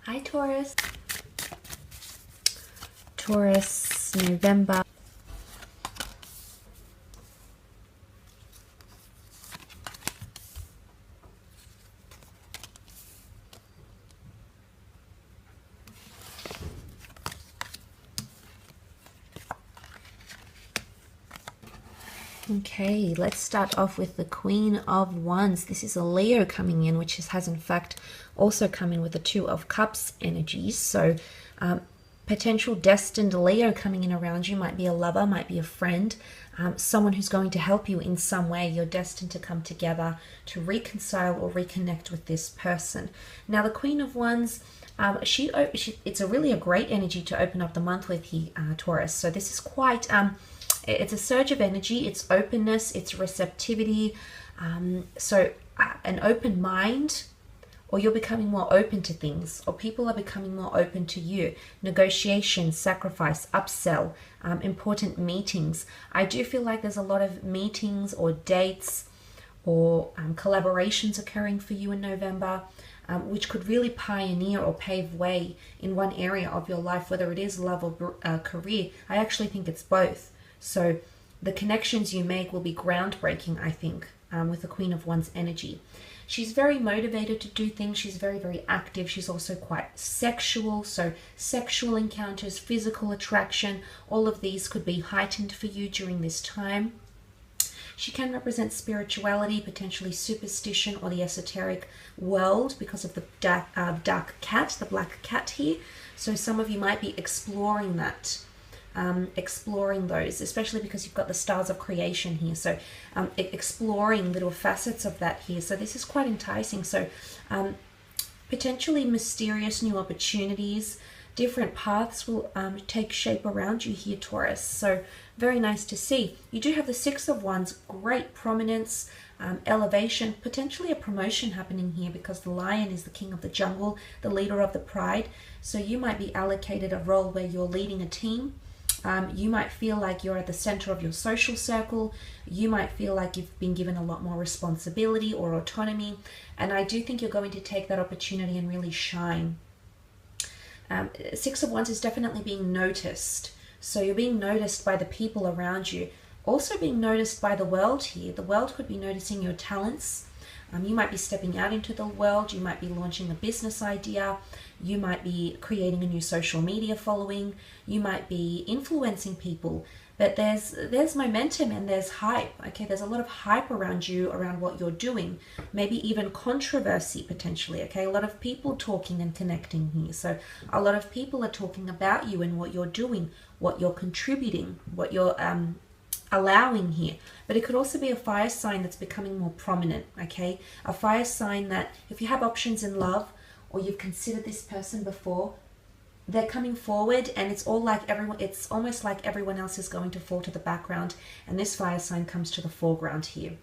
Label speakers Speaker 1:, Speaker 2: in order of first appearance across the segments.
Speaker 1: Hi Taurus. Taurus, November. Okay, let's start off with the Queen of Wands. This is a Leo coming in, which has in fact also come in with the Two of Cups energies. So potential destined Leo coming in around you might be a lover, might be a friend, someone who's going to help you in some way. You're destined to come together to reconcile or reconnect with this person. Now, the Queen of Wands, it's a great energy to open up the month with here, Taurus. So this is quite... it's a surge of energy, it's openness, it's receptivity. So an open mind, or you're becoming more open to things, or people are becoming more open to you. Negotiation, sacrifice, upsell, important meetings. I do feel like there's a lot of meetings or dates or collaborations occurring for you in November, which could really pioneer or pave way in one area of your life, whether it is love or career. I actually think it's both. So the connections you make will be groundbreaking, I think, with the Queen of Wands energy. She's very motivated to do things. She's very, very active. She's also quite sexual. So sexual encounters, physical attraction, all of these could be heightened for you during this time. She can represent spirituality, potentially superstition or the esoteric world because of the dark cat, the black cat here. So some of you might be exploring that. Exploring those, especially because you've got the stars of creation here, so exploring little facets of that here. So this is quite enticing. So potentially mysterious new opportunities, different paths will take shape around you here, Taurus. So very nice to see. You do have the Six of Wands, great prominence, elevation, potentially a promotion happening here because the lion is the king of the jungle, the leader of the pride. So you might be allocated a role where you're leading a team. You might feel like you're at the center of your social circle. You might feel like you've been given a lot more responsibility or autonomy. And I do think you're going to take that opportunity and really shine. Six of Wands is definitely being noticed. So you're being noticed by the people around you. Also being noticed by the world here. The world could be noticing your talents. You might be stepping out into the world. You might be launching a business idea. You might be creating a new social media following. You might be influencing people. But there's momentum and there's hype. Okay, there's a lot of hype around you, around what you're doing. Maybe even controversy potentially. Okay, a lot of people talking and connecting here. So a lot of people are talking about you and what you're doing, what you're contributing, what you're allowing here. But it could also be a fire sign that's becoming more prominent. Okay, a fire sign that if you have options in love or you've considered this person before, they're coming forward and it's almost like everyone else is going to fall to the background and this fire sign comes to the foreground here.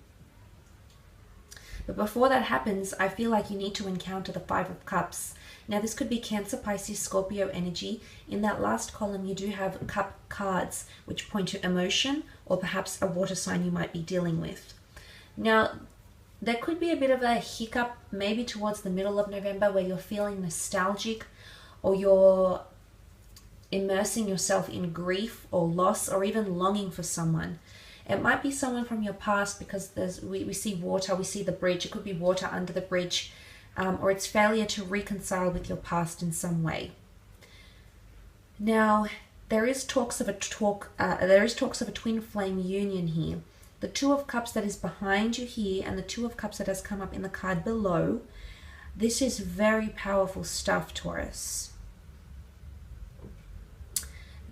Speaker 1: But before that happens, I feel like you need to encounter the Five of Cups. Now this could be Cancer, Pisces, Scorpio energy. In that last column you do have cup cards which point to emotion or perhaps a water sign you might be dealing with. Now there could be a bit of a hiccup maybe towards the middle of November where you're feeling nostalgic or you're immersing yourself in grief or loss or even longing for someone. It might be someone from your past because we see water, we see the bridge. It could be water under the bridge, or it's failure to reconcile with your past in some way. Now, there is talks of a twin flame union here. The Two of Cups that is behind you here and the Two of Cups that has come up in the card below. This is very powerful stuff, Taurus.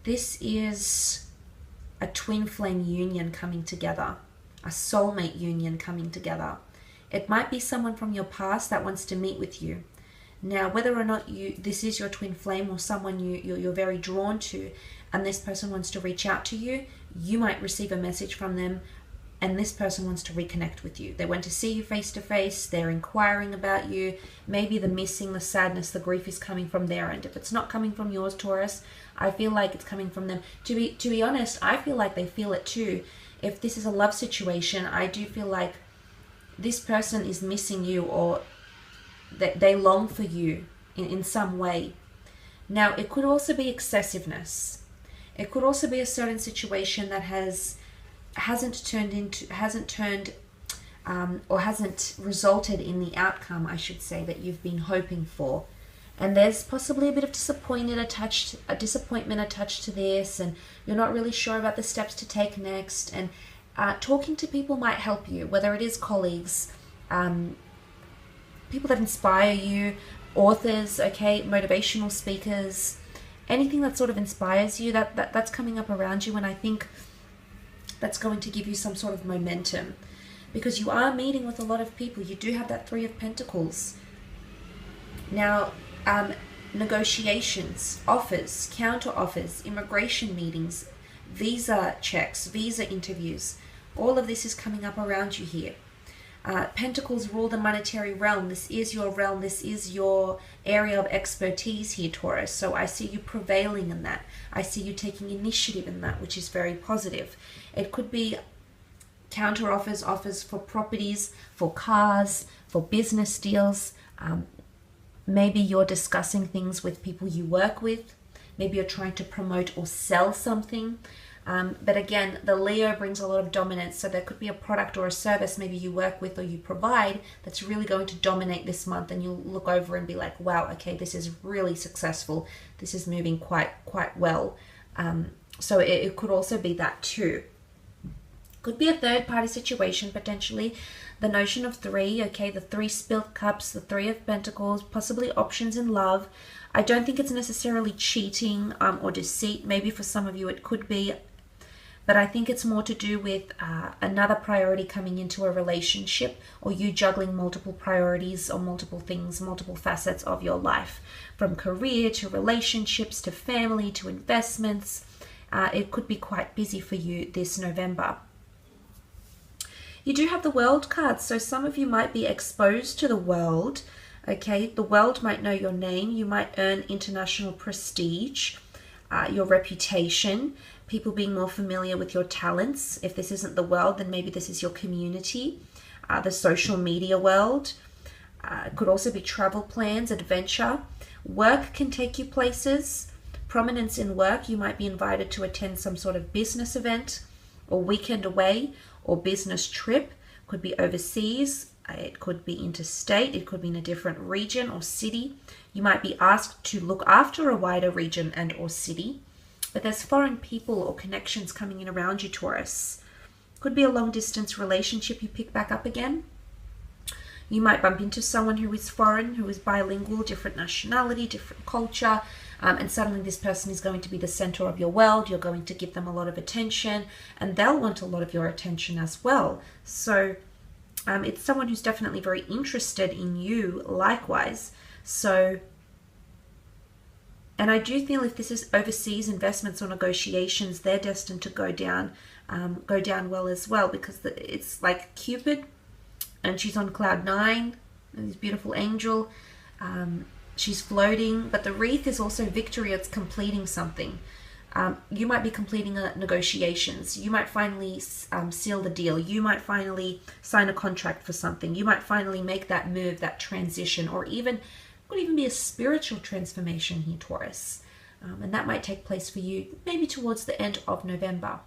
Speaker 1: This is a twin flame union coming together, a soulmate union coming together. It might be someone from your past that wants to meet with you. Now, whether or not this is your twin flame or someone you're very drawn to, and this person wants to reach out to you, you might receive a message from them, and this person wants to reconnect with you. They want to see you face to face. They're inquiring about you. Maybe the missing, the sadness, the grief is coming from their end. If it's not coming from yours, Taurus, I feel like it's coming from them. To be honest, I feel like they feel it too. If this is a love situation, I do feel like this person is missing you or that they long for you. in some way. Now, it could also be excessiveness. It could also be a certain situation that hasn't resulted in the outcome, I should say, that you've been hoping for. And there's possibly a bit of disappointment attached to this, and you're not really sure about the steps to take next. And talking to people might help you, whether it is colleagues, people that inspire you, authors, okay, motivational speakers, anything that sort of inspires you, that's coming up around you. And I think that's going to give you some sort of momentum, because you are meeting with a lot of people. You do have that Three of Pentacles. Now, negotiations, offers, counter offers, immigration meetings, visa checks, visa interviews, all of this is coming up around you here. Pentacles rule the monetary realm. This is your realm. This is your area of expertise here, Taurus. So I see you prevailing in that. I see you taking initiative in that, which is very positive. It could be counter offers, offers for properties, for cars, for business deals. Maybe you're discussing things with people you work with. Maybe you're trying to promote or sell something. But again, the Leo brings a lot of dominance. So there could be a product or a service maybe you work with or you provide that's really going to dominate this month. And you'll look over and be like, wow, okay, this is really successful. This is moving quite well. So it could also be that too. Could be a third party situation potentially. The notion of three, okay, the three spilt cups, the Three of Pentacles, possibly options in love. I don't think it's necessarily cheating or deceit. Maybe for some of you it could be. But I think it's more to do with another priority coming into a relationship, or you juggling multiple priorities or multiple things, multiple facets of your life, from career to relationships to family to investments. It could be quite busy for you this November. You do have the World card, so some of you might be exposed to the world. Okay, the world might know your name. You might earn international prestige, your reputation, people being more familiar with your talents. If this isn't the world, then maybe this is your community, the social media world. It could also be travel plans, adventure. Work can take you places. Prominence in work, you might be invited to attend some sort of business event or weekend away or business trip. Could be overseas. It could be interstate. It could be in a different region or city. You might be asked to look after a wider region and or city. But there's foreign people or connections coming in around you, Taurus. Could be a long distance relationship you pick back up again. You might bump into someone who is foreign, who is bilingual, different nationality, different culture. And suddenly this person is going to be the center of your world. You're going to give them a lot of attention, and they'll want a lot of your attention as well. So it's someone who's definitely very interested in you likewise. So, and I do feel if this is overseas investments or negotiations, they're destined to go down well as well, because it's like Cupid, and she's on cloud 9, this beautiful angel. She's floating, but the wreath is also victory. It's completing something. You might be completing negotiations. You might finally seal the deal. You might finally sign a contract for something. You might finally make that move, that transition, or even could even be a spiritual transformation here, Taurus. And that might take place for you maybe towards the end of November.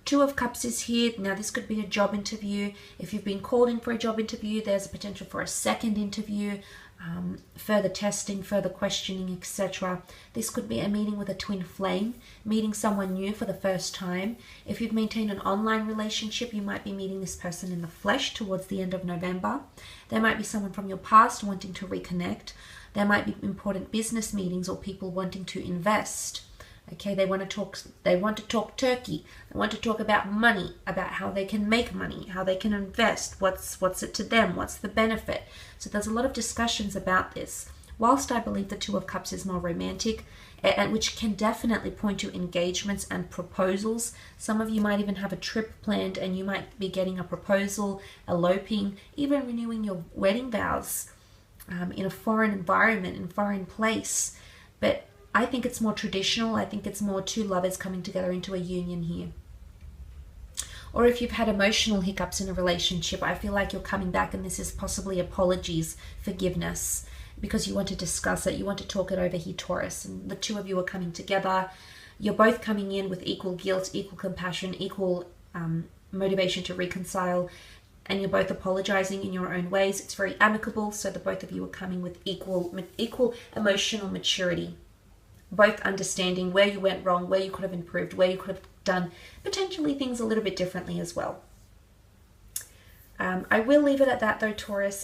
Speaker 1: Two of Cups is here. Now this could be a job interview. If you've been called in for a job interview, there's a potential for a second interview, further testing, further questioning, etc. This could be a meeting with a twin flame, meeting someone new for the first time. If you've maintained an online relationship, you might be meeting this person in the flesh towards the end of November. There might be someone from your past wanting to reconnect. There might be important business meetings or people wanting to invest. Okay, they want to talk turkey. They want to talk about money, about how they can make money, how they can invest, what's it to them, what's the benefit. So there's a lot of discussions about this. Whilst I believe the Two of Cups is more romantic, and which can definitely point to engagements and proposals. Some of you might even have a trip planned, and you might be getting a proposal, eloping, even renewing your wedding vows in a foreign environment, in a foreign place. But I think it's more traditional. I think it's more two lovers coming together into a union here. Or if you've had emotional hiccups in a relationship, I feel like you're coming back, and this is possibly apologies, forgiveness. because you want to discuss it, you want to talk it over here, Taurus, and the two of you are coming together. You're both coming in with equal guilt, equal compassion, equal motivation to reconcile, and you're both apologizing in your own ways. It's very amicable, so the both of you are coming with equal emotional maturity, both understanding where you went wrong, where you could have improved, where you could have done potentially things a little bit differently as well. I will leave it at that though, Taurus.